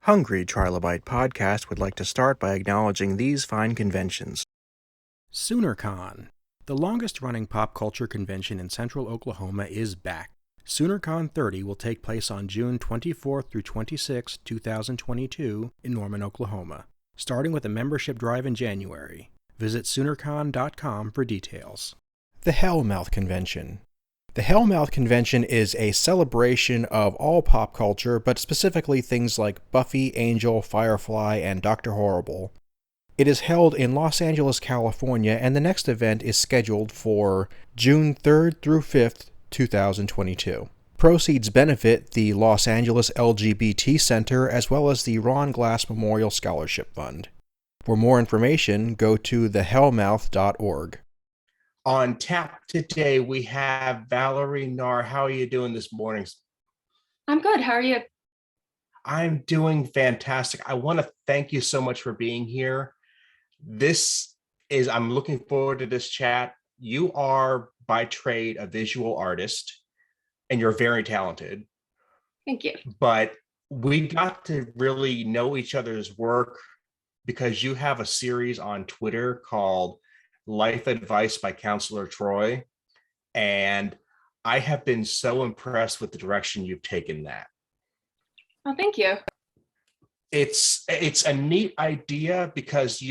Hungry Trilobyte podcast would like to start by acknowledging these fine conventions. SoonerCon. The longest-running pop culture convention in central Oklahoma is back. SoonerCon 30 will take place on June 24th through 26, 2022 in Norman, Oklahoma, starting with a membership drive in January. Visit SoonerCon.com for details. The Hellmouth Convention. The Hellmouth Convention is a celebration of all pop culture, but specifically things like Buffy, Angel, Firefly, and Dr. Horrible. It is held in Los Angeles, California, and the next event is scheduled for June 3rd through 5th, 2022. Proceeds benefit the Los Angeles LGBT Center as well as the Ron Glass Memorial Scholarship Fund. For more information, go to thehellmouth.org. On tap today, we have Valerie Narr. How are you doing this morning? I'm good. How are you? I'm doing fantastic. I want to thank you so much for being here. I'm looking forward to this chat. You are by trade a visual artist, and you're very talented. Thank you. But we got to really know each other's work because you have a series on Twitter called Life Advice by Counselor Troy. And I have been so impressed with the direction you've taken that. Oh, thank you. It's a neat idea because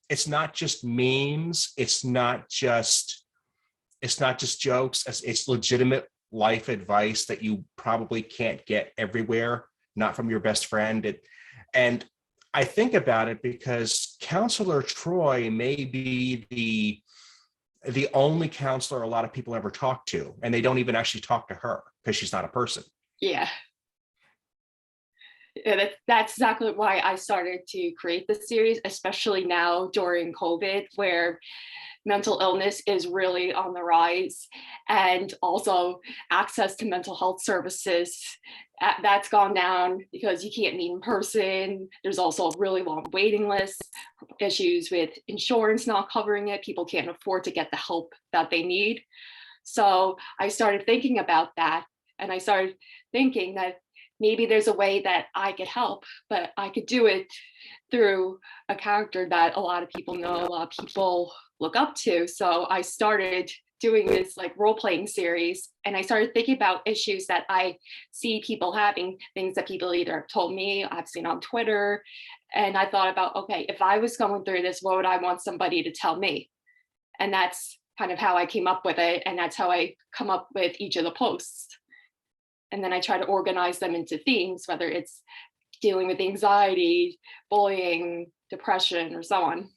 it's not just memes, it's not just jokes, it's legitimate life advice that you probably can't get everywhere, not from your best friend. And I think about it because Counselor Troy may be the only counselor a lot of people ever talk to, and they don't even actually talk to her because she's not a person. Yeah, that's exactly why I started to create this series, especially now during COVID, where mental illness is really on the rise, and also access to mental health services that's gone down because you can't meet in person. There's also really long waiting lists, issues with insurance not covering it. People can't afford to get the help that they need. So I started thinking about that, and I started thinking that maybe there's a way that I could help, but I could do it through a character that a lot of people know, a lot of people look up to. So I started doing this like role-playing series, and I started thinking about issues that I see people having, things that people either have told me, I've seen on Twitter. And I thought about, okay, if I was going through this, what would I want somebody to tell me? And that's kind of how I came up with it. And that's how I come up with each of the posts. And then I try to organize them into themes, whether it's dealing with anxiety, bullying, depression, or so on.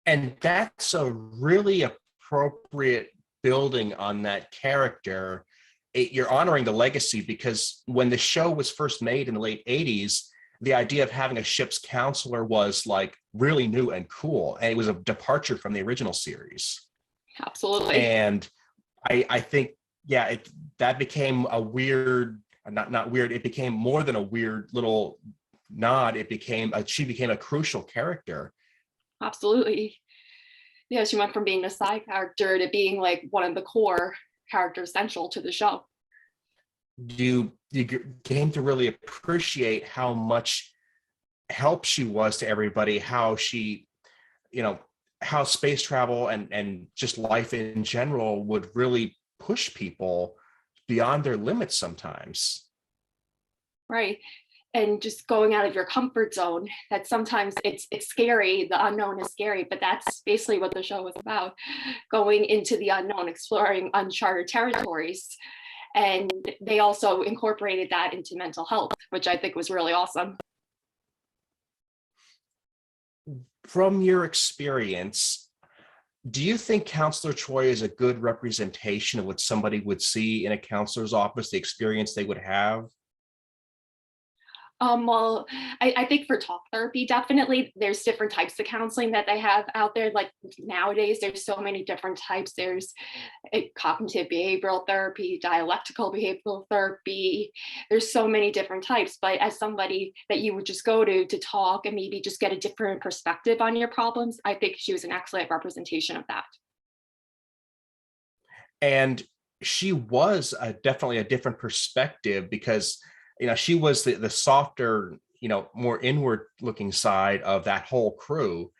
And that's a really appropriate building on that character. You're honoring the legacy because when the show was first made in the late 80s, the idea of having a ship's counselor was like really new and cool. And it was a departure from the original series. Absolutely. And I think, yeah, that became a weird, not weird, it became more than a weird little nod. She became a crucial character. Absolutely. Yeah, she went from being a side character to being like one of the core characters central to the show. You came to really appreciate how much help she was to everybody, how she, how space travel and just life in general would really push people beyond their limits sometimes. Right. And just going out of your comfort zone, that sometimes it's scary. The unknown is scary, but that's basically what the show was about. Going into the unknown, exploring uncharted territories. And they also incorporated that into mental health, which I think was really awesome. From your experience, do you think Counselor Troy is a good representation of what somebody would see in a counselor's office, the experience they would have? Well, I think for talk therapy, definitely there's different types of counseling that they have out there. Like nowadays, there's so many different types. There's cognitive behavioral therapy, dialectical behavioral therapy. There's so many different types. But as somebody that you would just go to talk and maybe just get a different perspective on your problems, I think she was an excellent representation of that. And she was definitely a different perspective because she was the softer, more inward looking side of that whole crew.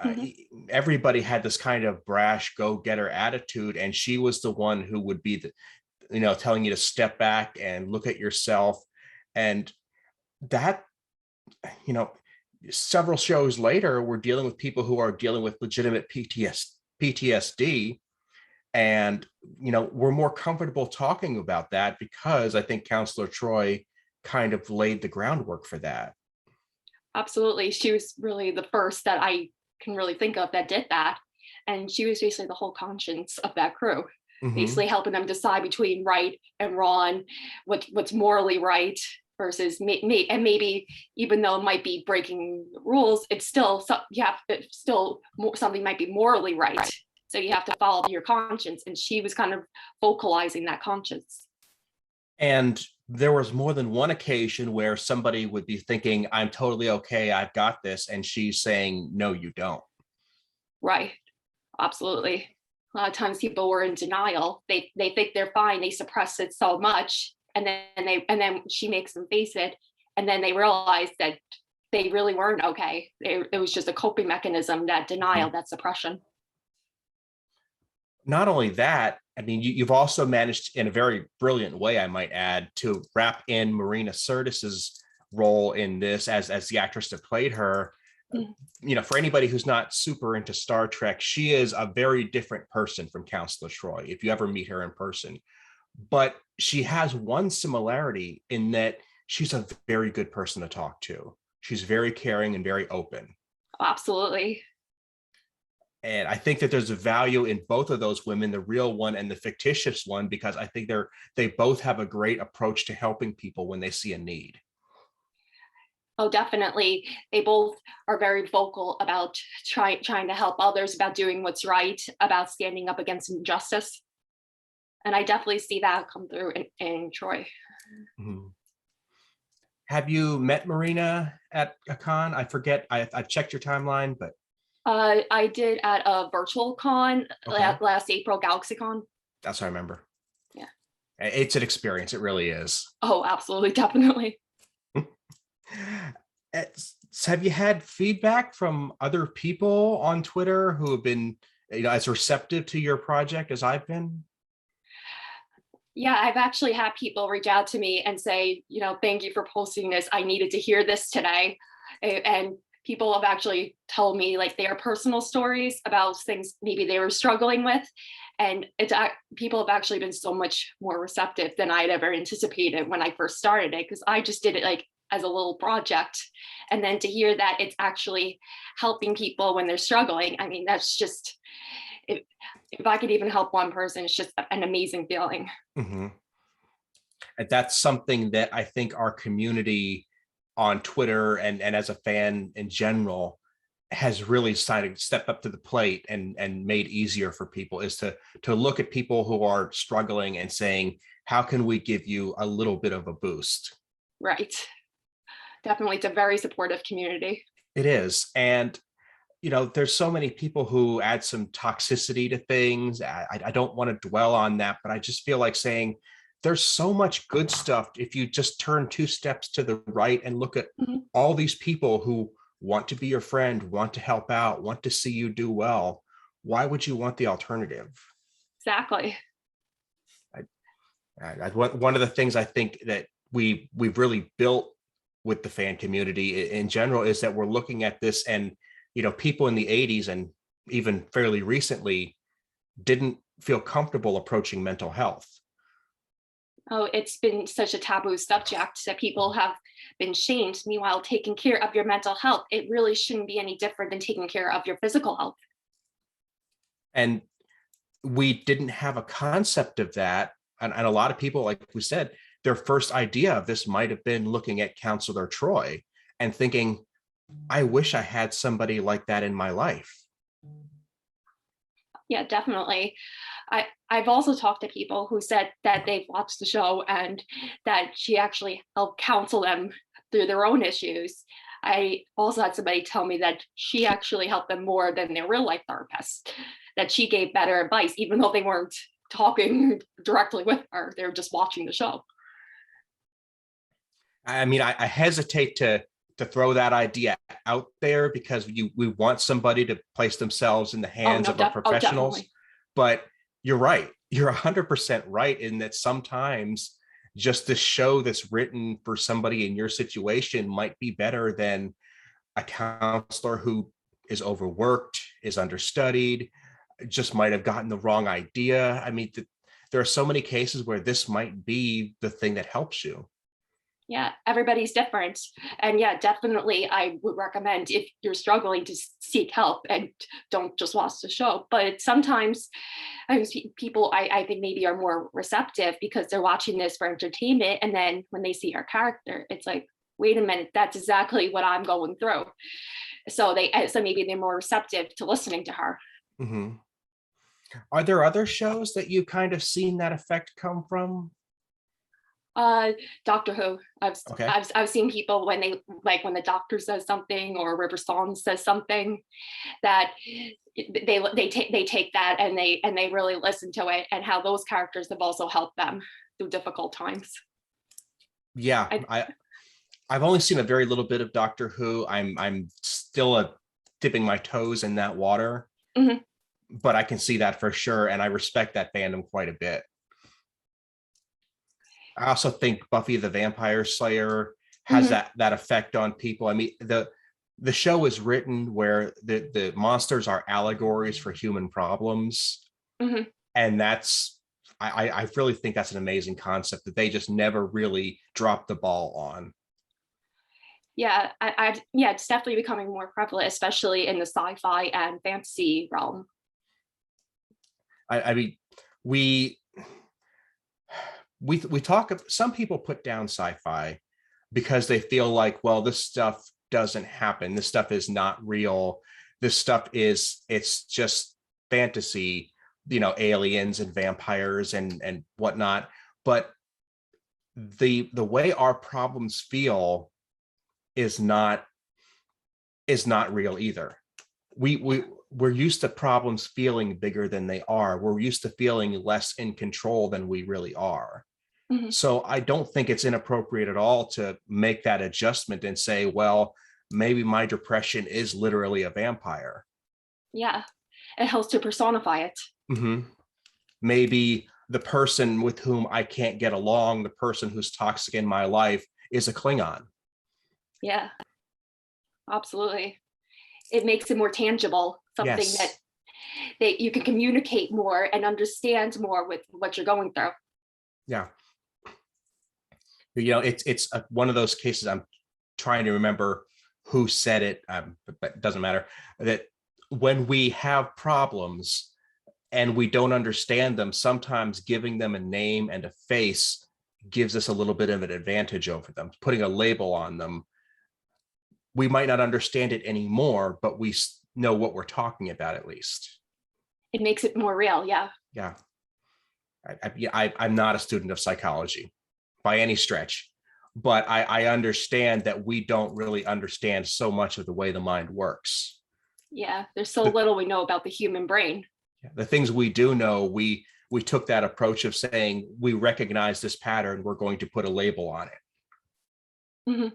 Mhm. Everybody had this kind of brash go-getter attitude, and she was the one who would be telling you to step back and look at yourself. And that, several shows later, we're dealing with people who are dealing with legitimate PTSD. And, we're more comfortable talking about that because I think Counselor Troy kind of laid the groundwork for that. Absolutely. She was really the first that I can really think of that did that. And she was basically the whole conscience of that crew, Mm-hmm. basically helping them decide between right and wrong, what's morally right versus and maybe even though it might be breaking rules, it's still something might be morally right. So you have to follow your conscience. And she was kind of vocalizing that conscience. And there was more than one occasion where somebody would be thinking, I'm totally okay, I've got this. And she's saying, no, you don't. Right. Absolutely. A lot of times people were in denial. They think they're fine. They suppress it so much. And then she makes them face it. And then they realize that they really weren't okay. It was just a coping mechanism, that denial, that suppression. Not only that, I mean, you've also managed in a very brilliant way, I might add, to wrap in Marina Sirtis's role in this as the actress that played her. For anybody who's not super into Star Trek, she is a very different person from Counselor Troy, if you ever meet her in person. But she has one similarity in that she's a very good person to talk to. She's very caring and very open. Absolutely. And I think that there's a value in both of those women, the real one and the fictitious one, because I think they both have a great approach to helping people when they see a need. Oh, definitely. They both are very vocal about trying to help others, about doing what's right, about standing up against injustice. And I definitely see that come through in Troy. Mm-hmm. Have you met Marina at a con? I forget. I've checked your timeline, but I did at a virtual con last April, GalaxyCon. That's what I remember. Yeah. It's an experience. It really is. Oh, absolutely. Definitely. Have you had feedback from other people on Twitter who have been, as receptive to your project as I've been? Yeah, I've actually had people reach out to me and say, thank you for posting this. I needed to hear this today. And people have actually told me like their personal stories about things maybe they were struggling with. And people have actually been so much more receptive than I'd ever anticipated when I first started it, because I just did it like as a little project. And then to hear that it's actually helping people when they're struggling, I mean, that's just, if I could even help one person, it's just an amazing feeling. Mm-hmm. And that's something that I think our community on Twitter and as a fan in general has really started to step up to the plate and made easier for people, is to look at people who are struggling and saying, how can we give you a little bit of a boost? Right. Definitely. It's a very supportive community. It is. And there's so many people who add some toxicity to things. I don't want to dwell on that, but I just feel like saying there's so much good stuff if you just turn 2 steps to the right and look at all these people who want to be your friend, want to help out, want to see you do well. Why would you want the alternative? Exactly. One of the things I think that we've really built with the fan community in general is that we're looking at this, and people in the 80s and even fairly recently didn't feel comfortable approaching mental health. Oh, it's been such a taboo subject that people have been shamed. Meanwhile, taking care of your mental health, it really shouldn't be any different than taking care of your physical health. And we didn't have a concept of that. And a lot of people, like we said, their first idea of this might have been looking at Counselor Troy and thinking, I wish I had somebody like that in my life. Yeah, definitely. I've also talked to people who said that they've watched the show and that she actually helped counsel them through their own issues. I also had somebody tell me that she actually helped them more than their real life therapist, that she gave better advice, even though they weren't talking directly with her, they were just watching the show. I mean, I hesitate to to throw that idea out there because we want somebody to place themselves in the hands of our professionals. Definitely. But you're right. You're 100% right in that sometimes just the show that's written for somebody in your situation might be better than a counselor who is overworked, is understudied, just might have gotten the wrong idea. I mean, there are so many cases where this might be the thing that helps you. Yeah, everybody's different. And yeah, definitely I would recommend if you're struggling to seek help and don't just watch the show. But sometimes people I think maybe are more receptive because they're watching this for entertainment. And then when they see our character, it's like, wait a minute, that's exactly what I'm going through. So maybe they're more receptive to listening to her. Mm-hmm. Are there other shows that you kind of seen that effect come from? Doctor Who. I've seen people when they when the doctor says something or River Song says something that they take that and they really listen to it, and how those characters have also helped them through difficult times. Yeah, I've only seen a very little bit of Doctor Who. I'm still dipping my toes in that water, mm-hmm. But I can see that for sure, and I respect that fandom quite a bit. I also think Buffy the Vampire Slayer has mm-hmm. that effect on people. I mean, the show is written where the monsters are allegories for human problems, mm-hmm. and I really think that's an amazing concept that they just never really dropped the ball on. Yeah, it's definitely becoming more prevalent, especially in the sci-fi and fantasy realm. I mean, we talk, some people put down sci-fi because they feel like, well, this stuff doesn't happen. This stuff is not real. This stuff it's just fantasy, aliens and vampires and whatnot. But the way our problems feel is not real either. We're used to problems feeling bigger than they are. We're used to feeling less in control than we really are. Mm-hmm. So I don't think it's inappropriate at all to make that adjustment and say, well, maybe my depression is literally a vampire. Yeah, it helps to personify it. Mm-hmm. Maybe the person with whom I can't get along, the person who's toxic in my life, is a Klingon. Yeah, absolutely. It makes it more tangible, something yes. that you can communicate more and understand more with what you're going through. Yeah. It's one of those cases. I'm trying to remember who said it, but it doesn't matter, that when we have problems and we don't understand them, sometimes giving them a name and a face gives us a little bit of an advantage over them. Putting a label on them, we might not understand it anymore, but we know what we're talking about at least. It makes it more real. Yeah. Yeah. I'm not a student of psychology by any stretch, but I understand that we don't really understand so much of the way the mind works. Yeah. There's so little we know about the human brain. The things we do know, we took that approach of saying, we recognize this pattern, we're going to put a label on it. Mm-hmm.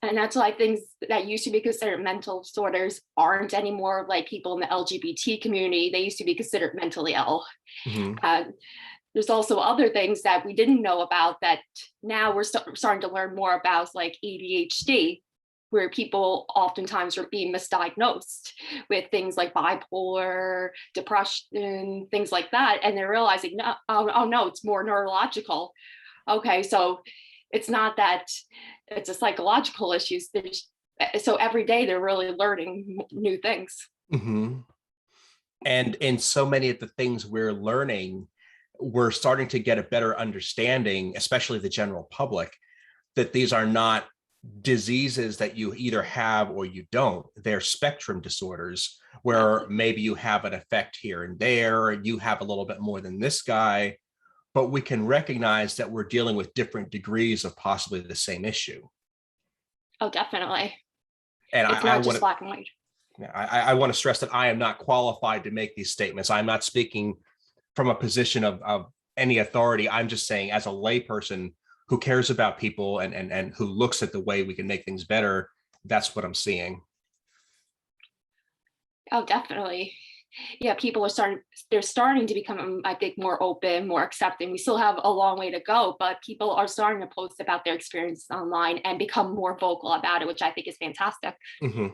And that's why things that used to be considered mental disorders aren't anymore. Like people in the LGBT community, they used to be considered mentally ill. Mm-hmm. There's also other things that we didn't know about that now we're starting to learn more about, like ADHD, where people oftentimes are being misdiagnosed with things like bipolar, depression, things like that. And they're realizing, no, it's more neurological. Okay, so it's not that it's a psychological issue. So every day they're really learning new things. Mm-hmm. And in so many of the things we're learning, we're starting to get a better understanding, especially the general public, that these are not diseases that you either have or you don't. They're spectrum disorders where maybe you have an effect here and there, and you have a little bit more than this guy, but we can recognize that we're dealing with different degrees of possibly the same issue. Oh, definitely. And it's not just black and white. I want to stress that I am not qualified to make these statements. I'm not speaking from a position of any authority. I'm just saying, as a layperson who cares about people and who looks at the way we can make things better. That's what I'm seeing. Oh, definitely. Yeah, they're starting to become, I think, more open, more accepting. We still have a long way to go, but people are starting to post about their experiences online and become more vocal about it, which I think is fantastic. Mm-hmm.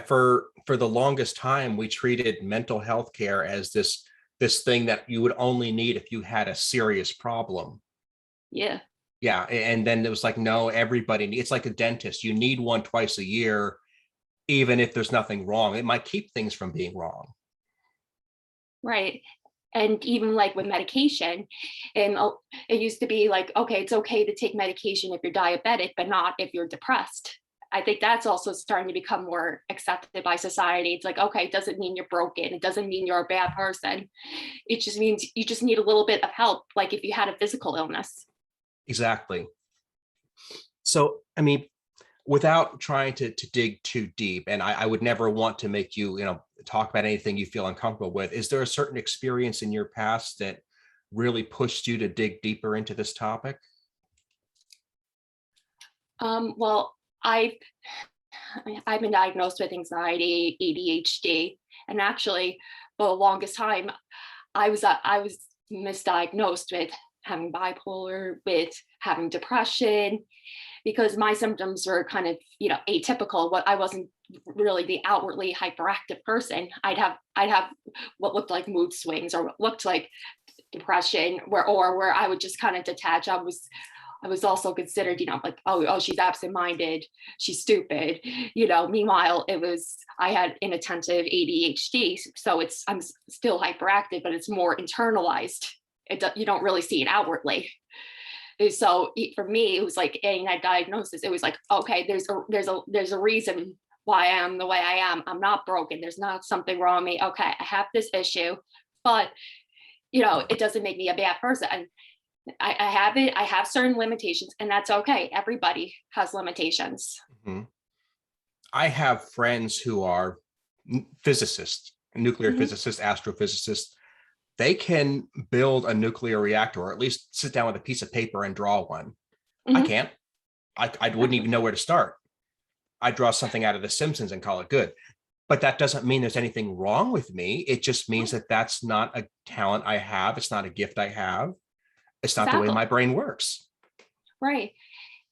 For the longest time, we treated mental health care as this thing that you would only need if you had a serious problem. Yeah. Yeah, and then it was like, no, it's like a dentist. You need one twice a year, even if there's nothing wrong. It might keep things from being wrong. Right. And even like with medication, and it used to be like, okay, it's okay to take medication if you're diabetic, but not if you're depressed. I think that's also starting to become more accepted by society. It's like, okay, it doesn't mean you're broken. It doesn't mean you're a bad person. It just means you just need a little bit of help, like if you had a physical illness. Exactly. So, I mean, without trying to dig too deep, and I would never want to make you, talk about anything you feel uncomfortable with, is there a certain experience in your past that really pushed you to dig deeper into this topic? Well, I've been diagnosed with anxiety, ADHD, and actually, for the longest time, I was misdiagnosed with having bipolar, with having depression, because my symptoms were kind of, atypical. What I wasn't really the outwardly hyperactive person. I'd have what looked like mood swings or what looked like depression, where I would just kind of detach. I was also considered, like, oh, she's absent-minded, she's stupid. Meanwhile, I had inattentive ADHD, so I'm still hyperactive, but it's more internalized. You don't really see it outwardly. So for me, it was like getting that diagnosis. It was like, okay, there's a reason why I am the way I am. I'm not broken. There's not something wrong with me. Okay, I have this issue, but it doesn't make me a bad person. I have it. I have certain limitations, and that's okay. Everybody has limitations. Mm-hmm. I have friends who are physicists, nuclear physicists, astrophysicists. They can build a nuclear reactor, or at least sit down with a piece of paper and draw one. I can't. I wouldn't even know where to start. I draw something out of The Simpsons and call it good. But that doesn't mean there's anything wrong with me. It just means that that's not a talent I have. It's not a gift I have. It's not the way my brain works. Right.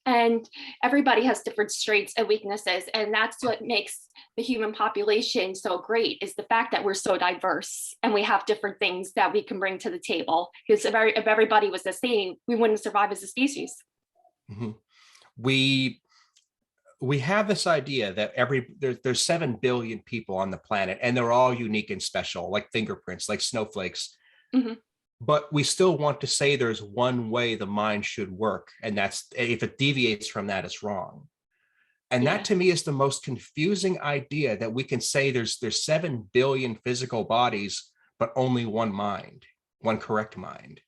And everybody has different strengths and weaknesses. And that's what makes the human population so great, is the fact that we're so diverse and we have different things that we can bring to the table. Because if everybody was the same, we wouldn't survive as a species. Mm-hmm. We have this idea that there's 7 billion people on the planet, and they're all unique and special, like fingerprints, like snowflakes. Mm-hmm. But we still want to say there's one way the mind should work, and that's, if it deviates from that, it's wrong. And that to me is the most confusing idea, that we can say there's 7 billion physical bodies, but only one mind, one correct mind.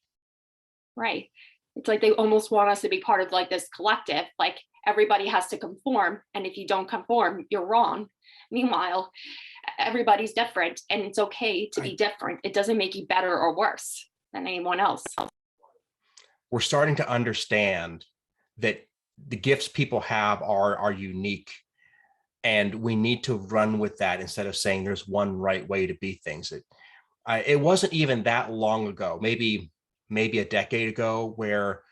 Right. It's like they almost want us to be part of like this collective, like everybody has to conform. And if you don't conform, you're wrong. Meanwhile, everybody's different, and it's okay to be different. It doesn't make you better or worse than anyone else. We're starting to understand that the gifts people have are unique, and we need to run with that instead of saying there's one right way to be things. It wasn't even that long ago, maybe a decade ago, where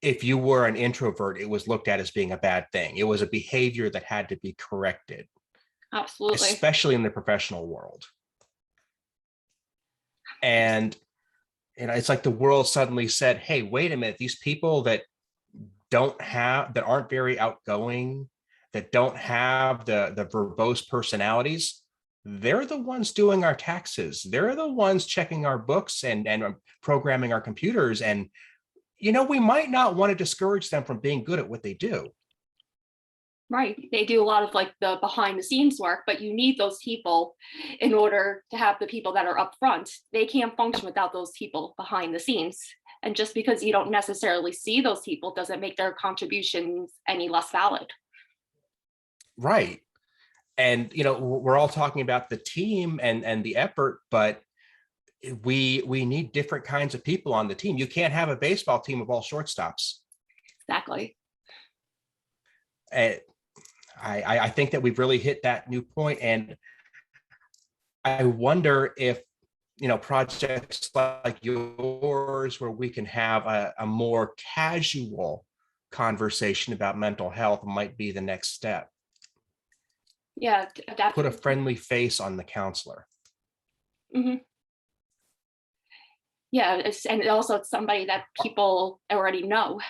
if you were an introvert, it was looked at as being a bad thing. It was a behavior that had to be corrected. Absolutely. Especially in the professional world. And it's like the world suddenly said, hey, wait a minute, these people that aren't very outgoing, that don't have the verbose personalities, they're the ones doing our taxes. They're the ones checking our books and programming our computers. And, we might not want to discourage them from being good at what they do. Right. They do a lot of like the behind the scenes work, but you need those people in order to have the people that are up front. They can't function without those people behind the scenes. And just because you don't necessarily see those people doesn't make their contributions any less valid. Right. And, we're all talking about the team and the effort, but we need different kinds of people on the team. You can't have a baseball team of all shortstops. Exactly. And I think that we've really hit that new point. And I wonder if, projects like yours, where we can have a more casual conversation about mental health, might be the next step. Yeah, definitely. Put a friendly face on the counselor. Mm-hmm. Yeah, and also it's somebody that people already know.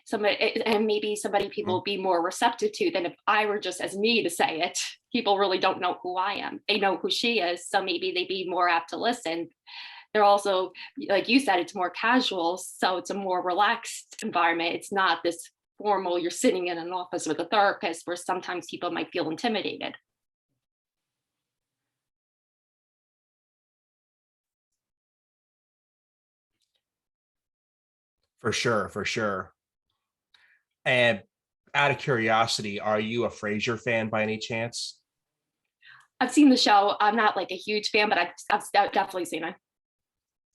Somebody, and maybe somebody people be more receptive to than if I were just as me to say it. People really don't know who I am. They know who she is, so maybe they'd be more apt to listen. They're also, like you said, it's more casual, so it's a more relaxed environment. It's not this formal, you're sitting in an office with a therapist where sometimes people might feel intimidated. For sure, for sure. And out of curiosity, are you a Frasier fan by any chance? I've seen the show. I'm not like a huge fan, but I've definitely seen it.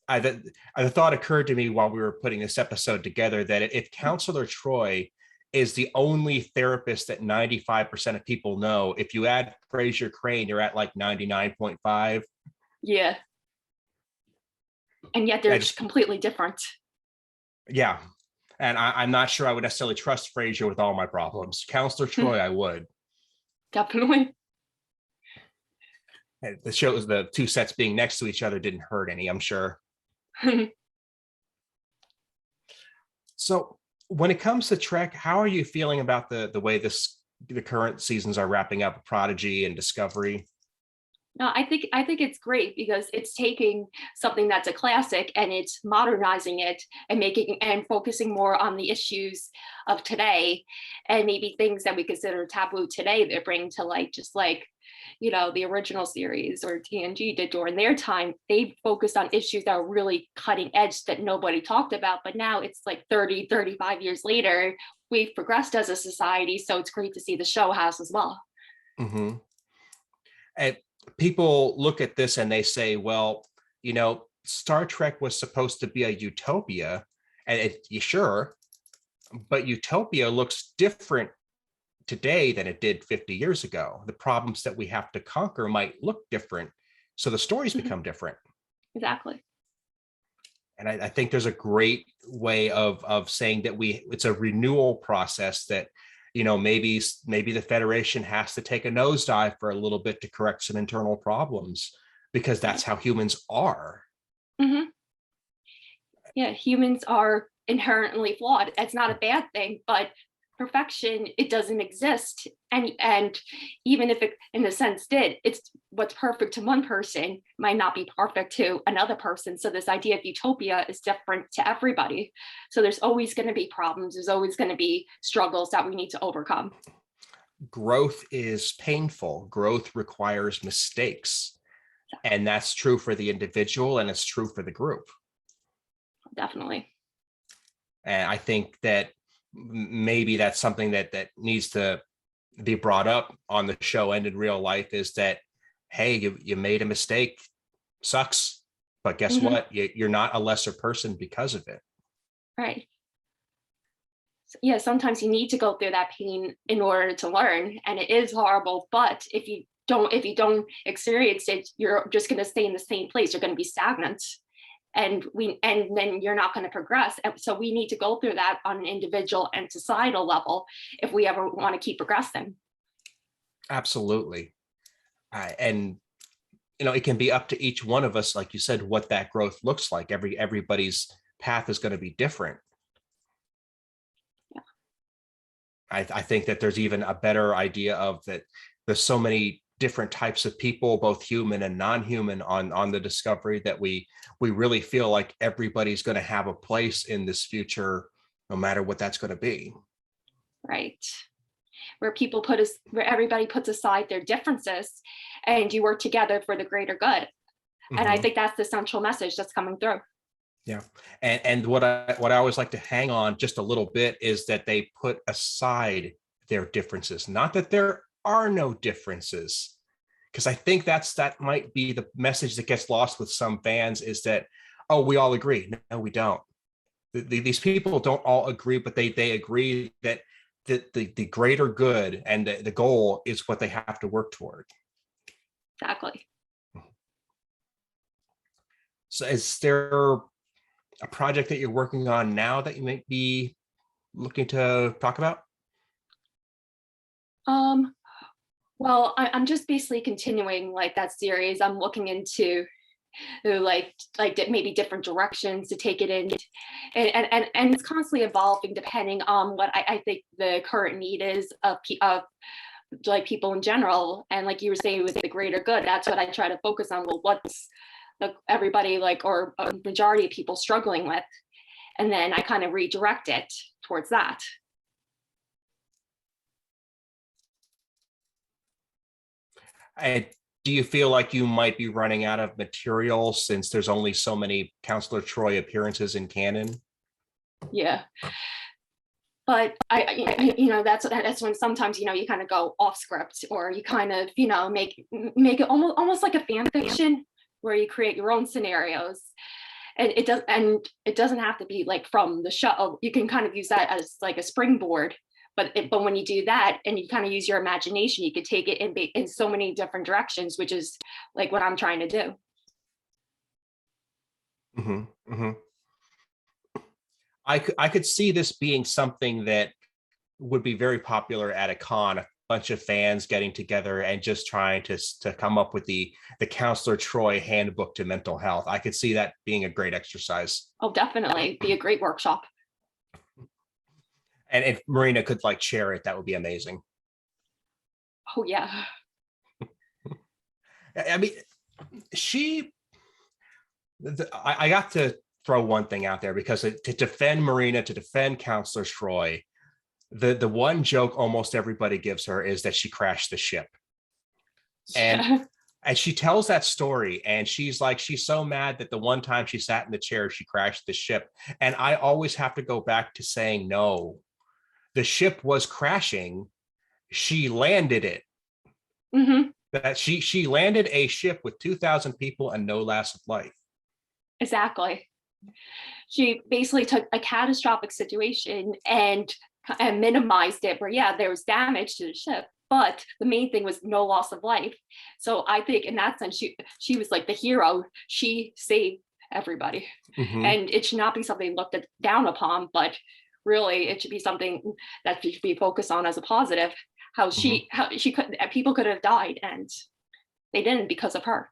The thought occurred to me while we were putting this episode together that if Counselor Troy is the only therapist that 95% of people know, if you add Frasier Crane, you're at like 99.5. Yeah. And yet they're completely different. Yeah. And I'm not sure I would necessarily trust Frasier with all my problems. Counselor Troy, I would. Definitely. The shows, the two sets being next to each other didn't hurt any, I'm sure. So when it comes to Trek, how are you feeling about the way the current seasons are wrapping up, Prodigy and Discovery? No, I think it's great because it's taking something that's a classic and it's modernizing it and making and focusing more on the issues of today and maybe things that we consider taboo today they bring to light, just like the original series or TNG did during their time. They focused on issues that are really cutting edge that nobody talked about, but now it's like 35 years later, we've progressed as a society, so it's great to see the show has as well. Mm-hmm. And people look at this and they say, well, Star Trek was supposed to be a utopia, and sure, but utopia looks different today than it did 50 years ago. The problems that we have to conquer might look different, so the stories become different. Exactly. And I think there's a great way of saying that it's a renewal process that maybe the Federation has to take a nosedive for a little bit to correct some internal problems, because that's how humans are. Mm-hmm. Yeah, humans are inherently flawed. It's not a bad thing, but perfection, it doesn't exist. And even if it in a sense did, it's what's perfect to one person might not be perfect to another person. So this idea of utopia is different to everybody. So there's always going to be problems. There's always going to be struggles that we need to overcome. Growth is painful. Growth requires mistakes. And that's true for the individual and it's true for the group. Definitely. And I think that maybe that's something that needs to be brought up on the show and in real life, is that, hey, you made a mistake, sucks, but guess what? You're not a lesser person because of it. Right. Yeah, sometimes you need to go through that pain in order to learn, and it is horrible, but if you don't experience it, you're just going to stay in the same place. You're going to be stagnant. And then you're not going to progress. And so we need to go through that on an individual and societal level if we ever want to keep progressing. Absolutely. And it can be up to each one of us, like you said, what that growth looks like. Everybody's path is going to be different. Yeah. I think that there's even a better idea of that. There's so many different types of people, both human and non-human, on the Discovery, that we really feel like everybody's going to have a place in this future, no matter what that's going to be. Right. Where everybody puts aside their differences and you work together for the greater good. And I think that's the central message that's coming through. Yeah. And what I always like to hang on just a little bit is that they put aside their differences. Not that there are no differences. Because I think that might be the message that gets lost with some fans, is that, oh, we all agree. No, we don't. These people don't all agree, but they agree that the greater good and the goal is what they have to work toward. Exactly. So is there a project that you're working on now that you might be looking to talk about? Well, I'm just basically continuing like that series. I'm looking into like maybe different directions to take it in, and it's constantly evolving depending on what I think the current need is of like people in general. And like you were saying, with the greater good, that's what I try to focus on. Well, what's everybody like, or a majority of people struggling with, and then I kind of redirect it towards that. And do you feel like you might be running out of material since there's only so many Counselor Troy appearances in canon? Yeah, but that's when sometimes you kind of go off script, or you kind of make it almost like a fan fiction where you create your own scenarios, and it doesn't have to be like from the show. You can kind of use that as like a springboard. But when you do that and you kind of use your imagination, you could take it in so many different directions, which is like what I'm trying to do. Mm-hmm, mm-hmm. I could see this being something that would be very popular at a con, a bunch of fans getting together and just trying to come up with the Counselor Troy handbook to mental health. I could see that being a great exercise. Oh, definitely. Be a great workshop. And if Marina could like chair it, that would be amazing. Oh yeah. I mean, I got to throw one thing out there, because to defend Marina, to defend Counselor Troy, the one joke almost everybody gives her is that she crashed the ship. And she tells that story, and she's so mad that the one time she sat in the chair, she crashed the ship. And I always have to go back to saying, no, the ship was crashing. She landed it. Mm-hmm. That she landed a ship with 2,000 people and no loss of life. Exactly. She basically took a catastrophic situation and minimized it, where there was damage to the ship, but the main thing was no loss of life. So I think in that sense, she was like the hero. She saved everybody. Mm-hmm. And it should not be something looked down upon, but really it should be something that should be focused on as a positive. How she could, people could have died and they didn't because of her.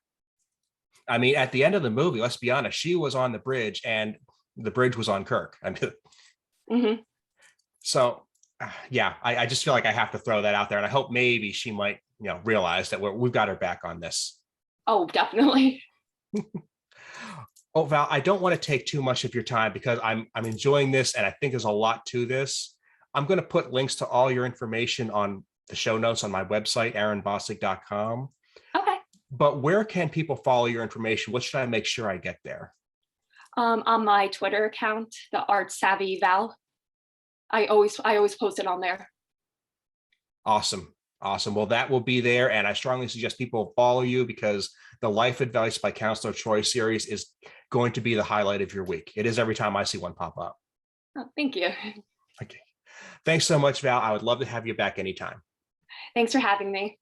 I mean, at the end of the movie, let's be honest, she was on the bridge and the bridge was on Kirk. I mean, mm-hmm. So yeah, I just feel like I have to throw that out there, and I hope maybe she might realize that we've got her back on this. Oh, definitely. Oh, Val, I don't want to take too much of your time because I'm enjoying this, and I think there's a lot to this. I'm going to put links to all your information on the show notes on my website, aaronbosig.com. Okay. But where can people follow your information? What should I make sure I get there? On my Twitter account, the Art Savvy Val. I always post it on there. Awesome. Well, that will be there. And I strongly suggest people follow you, because the Life Advice by Counselor Troy series is going to be the highlight of your week. It is every time I see one pop up. Oh, thank you. Okay. Thanks so much, Val. I would love to have you back anytime. Thanks for having me.